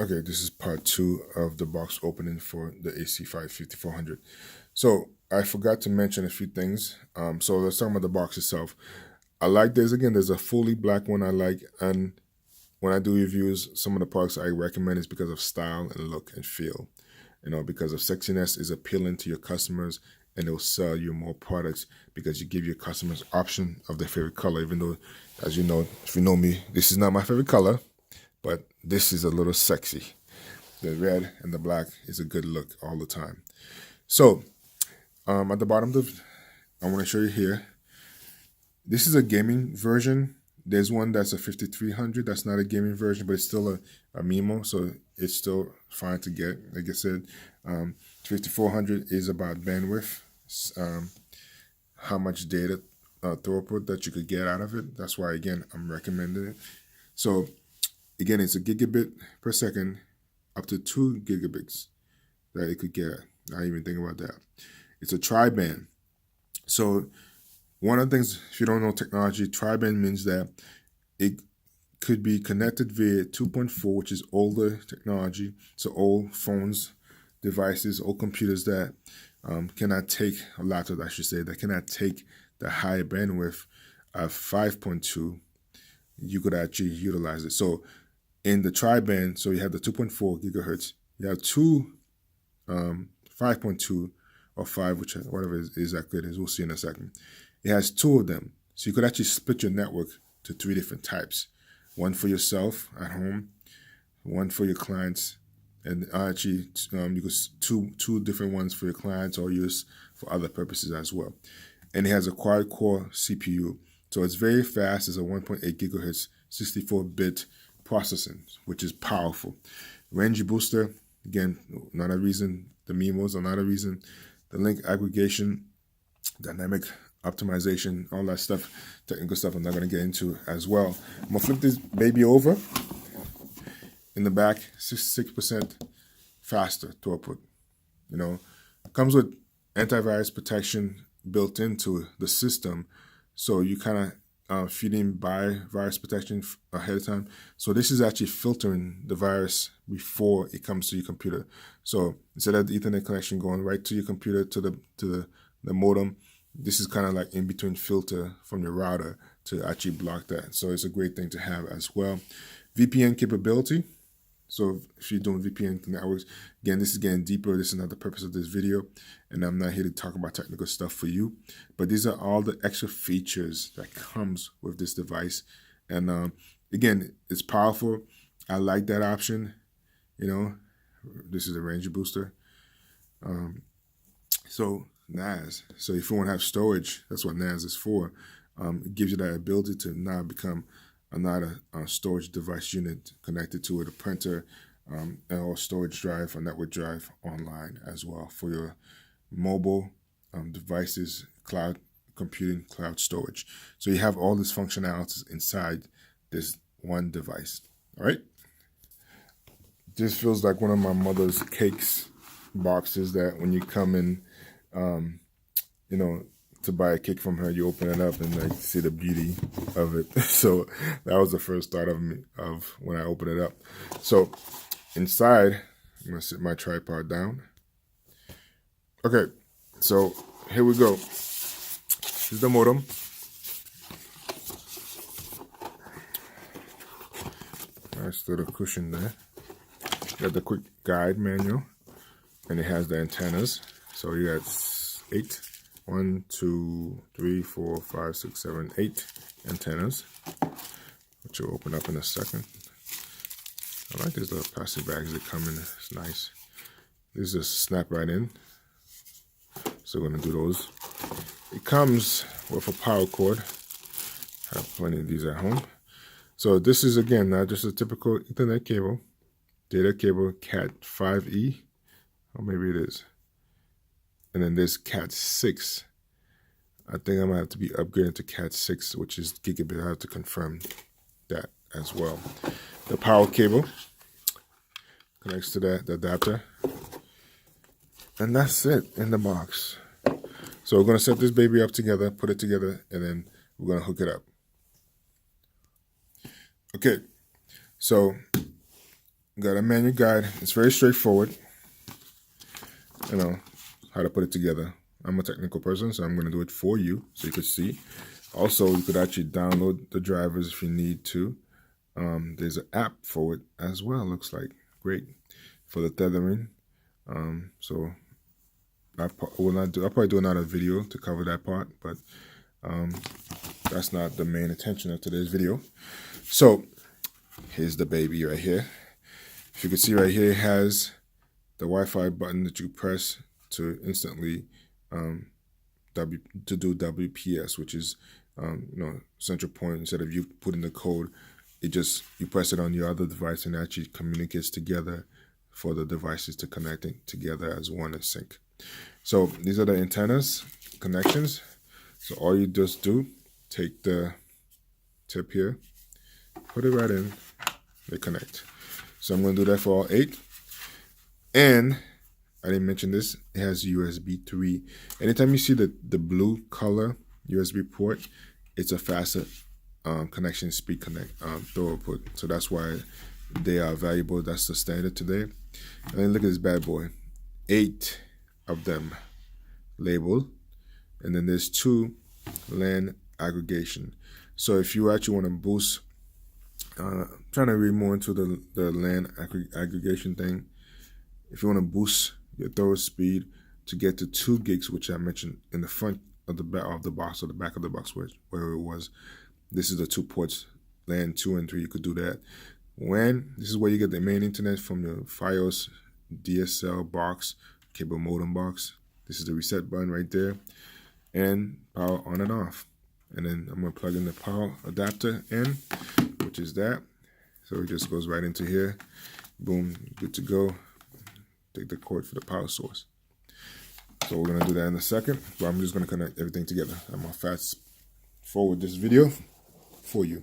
Okay, this is part 2 of the box opening for the AC5400. So I forgot to mention a few things. So let's talk about the box itself. I like this. Again, there's a fully black one I like, and when I do reviews, some of the products I recommend is because of style and look and feel. Because of sexiness is appealing to your customers, and they'll sell you more products because you give your customers option of their favorite color. Even though, as you know, if you know me, this is not my favorite color, but this is a little sexy. The red and the black is a good look all the time. So at the bottom I want to show you here. This is a gaming version. There's one that's a 5300. That's not a gaming version, but it's still a MiMo, so it's still fine to get. Like I said, 5400 is about bandwidth, how much data throughput that you could get out of it. That's why, again, I'm recommending it. So again, it's a gigabit per second, up to 2 gigabits that it could get. I didn't even think about that. It's a tri-band. So one of the things, if you don't know technology, tri-band means that it could be connected via 2.4, which is older technology. So old phones, devices, old computers that cannot take, a laptop I should say, that cannot take the higher bandwidth of 5.2, you could actually utilize it. So in the tri-band, so you have the 2.4 gigahertz, you have two 5.2 or 5, whatever exactly it is, we'll see in a second. It has 2 of them. So you could actually split your network to 3 different types. One for yourself at home, one for your clients, and actually you could two different ones for your clients or use for other purposes as well. And it has a quad-core CPU. So it's very fast. It's a 1.8 gigahertz, 64-bit processing, which is powerful. Range booster, again, not a reason. The MiMos are not a reason. The link aggregation, dynamic optimization, all that stuff, technical stuff I'm not going to get into as well. I'm going to flip this baby over. In the back, 66% faster throughput. It comes with antivirus protection built into the system. So you kind of feed in by virus protection ahead of time. So this is actually filtering the virus before it comes to your computer. So instead of the Ethernet connection going right to your computer to the modem, this is kind of like in between filter from your router to actually block that. So it's a great thing to have as well. VPN capability. So if you're doing VPN networks, again, this is getting deeper. This is not the purpose of this video, and I'm not here to talk about technical stuff for you. But these are all the extra features that comes with this device. And again, it's powerful. I like that option. This is a range booster. So NAS. So if you want to have storage, that's what NAS is for. It gives you that ability to now become another storage device unit connected to it, a printer, or storage drive, or network drive online as well for your mobile devices, cloud computing, cloud storage. So you have all these functionalities inside this one device. All right. This feels like one of my mother's cakes boxes that when you come in, to buy a cake from her, you open it up and like see the beauty of it. So that was the first thought of when I opened it up. So inside, I'm gonna sit my tripod down. Okay, so here we go. This is the modem. Nice little cushion there. Got the quick guide manual, and it has the antennas. So you got 8. 1, 2, 3, 4, 5, 6, 7, 8 antennas, which will open up in a second. I like these little plastic bags that come in. It's nice. These just snap right in. So we're going to do those. It comes with a power cord. I have plenty of these at home. So this is, again, not just a typical Ethernet cable. Data cable Cat 5e. Or maybe it is. And then there's Cat 6. I think I'm going to have to be upgraded to Cat 6, which is Gigabit. I have to confirm that as well. The power cable connects to the adapter. And that's it in the box. So we're going to set this baby up together, put it together, and then we're going to hook it up. Okay, so got a menu guide. It's very straightforward. You know how to put it together. I'm a technical person, so I'm going to do it for you so you could see. Also, you could actually download the drivers if you need to. There's an app for it as well. Looks like great for the tethering. So I will not do. I'll probably do another video to cover that part, but that's not the main intention of today's video. So here's the baby right here. If you can see right here, it has the Wi-Fi button that you press to instantly do WPS, which is central point. Instead of you putting the code, you press it on your other device and actually communicates together for the devices to connect it together as one in sync. So these are the antennas connections. So all you just do, take the tip here, put it right in, they connect. So I'm going to do that for all 8. And I didn't mention this, it has USB 3. Anytime you see the blue color USB port, it's a faster connection speed throughput. So that's why they are valuable. That's the standard today. And then look at this bad boy. 8 of them labeled. And then there's 2 LAN aggregation. So if you actually want to boost, trying to read more into the LAN aggregation thing. If you want to boost your throughput speed to get to 2 gigs, which I mentioned in the front of the back of the box, or the back of the box where it was, this is the 2 ports, LAN 2 and 3. You could do that. This is where you get the main internet from your Fios DSL box, cable modem box. This is the reset button right there, and power on and off. And then I'm going to plug in the power adapter in, which is that. So it just goes right into here. Boom, good to go. Take the cord for the power source. So we're going to do that in a second, but I'm just going to connect everything together. I'm going to fast forward this video for you.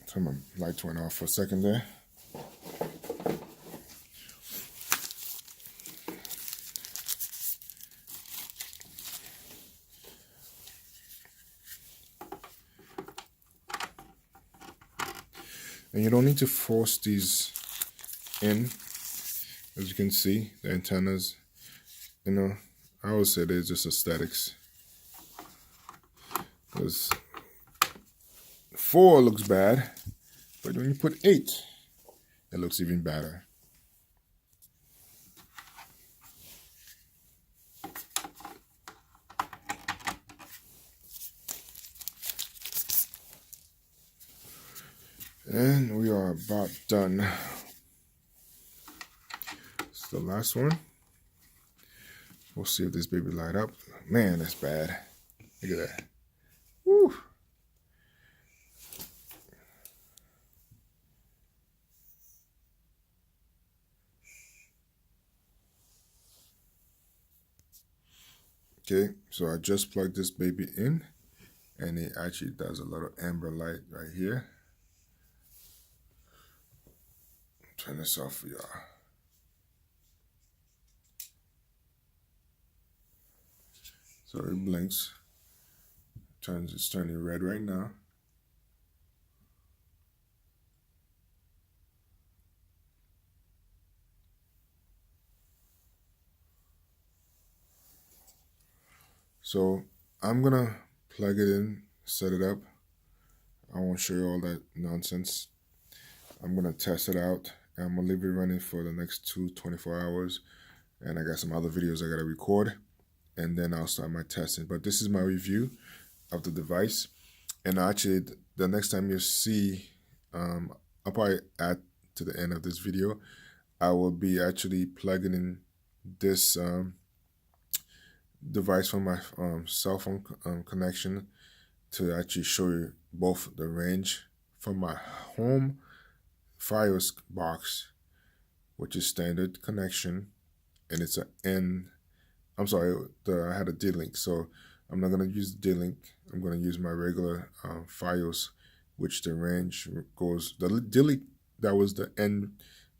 So my lights went off for a second there. And you don't need to force these in. As you can see, the antennas, I always say they're just aesthetics. Because 4 looks bad, but when you put 8, it looks even better. And we are about done. It's the last one. We'll see if this baby light up. Man, that's bad. Look at that. Woo. Okay, so I just plugged this baby in, and it actually does a little amber light right here. Turn this off for y'all. So it blinks. It's turning red right now. So I'm gonna plug it in, set it up. I won't show you all that nonsense. I'm gonna test it out, and I'm gonna leave it running for the next 24 hours. And I got some other videos I gotta record, and then I'll start my testing. But this is my review of the device. And actually, the next time you see, I'll probably add to the end of this video, I will be actually plugging in this device from my cell phone connection to actually show you both the range from my home Fios box, which is standard connection, and it's an N. I'm sorry, I had a D-Link, so I'm not going to use D-Link. I'm going to use my regular Fios, which the range goes, the D-Link, that was the N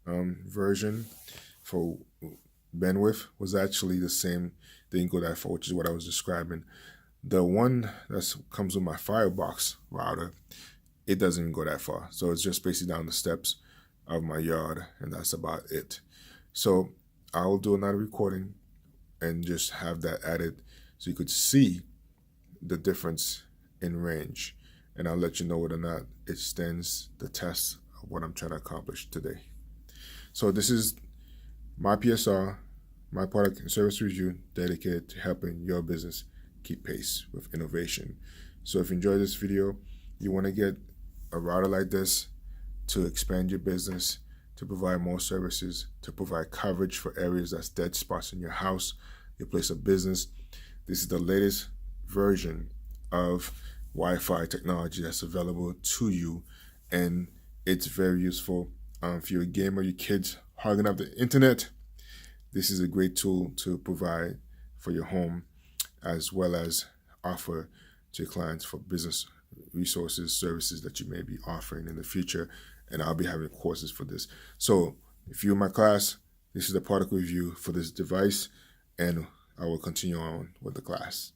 version for bandwidth, was actually the same. They didn't go that far, which is what I was describing. The one that comes with my Firebox router, it doesn't even go that far. So it's just basically down the steps of my yard, and that's about it. So I'll do another recording and just have that added so you could see the difference in range. And I'll let you know whether or not it stands the test of what I'm trying to accomplish today. So this is my P.S.R, my product and service review, dedicated to helping your business keep pace with innovation. So if you enjoyed this video, you want to get a router like this to expand your business, to provide more services, to provide coverage for areas that's dead spots in your house, your place of business. This is the latest version of Wi-Fi technology that's available to you, and it's very useful. If you're a gamer, your kids hogging up the internet, this is a great tool to provide for your home, as well as offer to your clients for business resources, services that you may be offering in the future. And I'll be having courses for this. So if you're in my class, this is the product review for this device, and I will continue on with the class.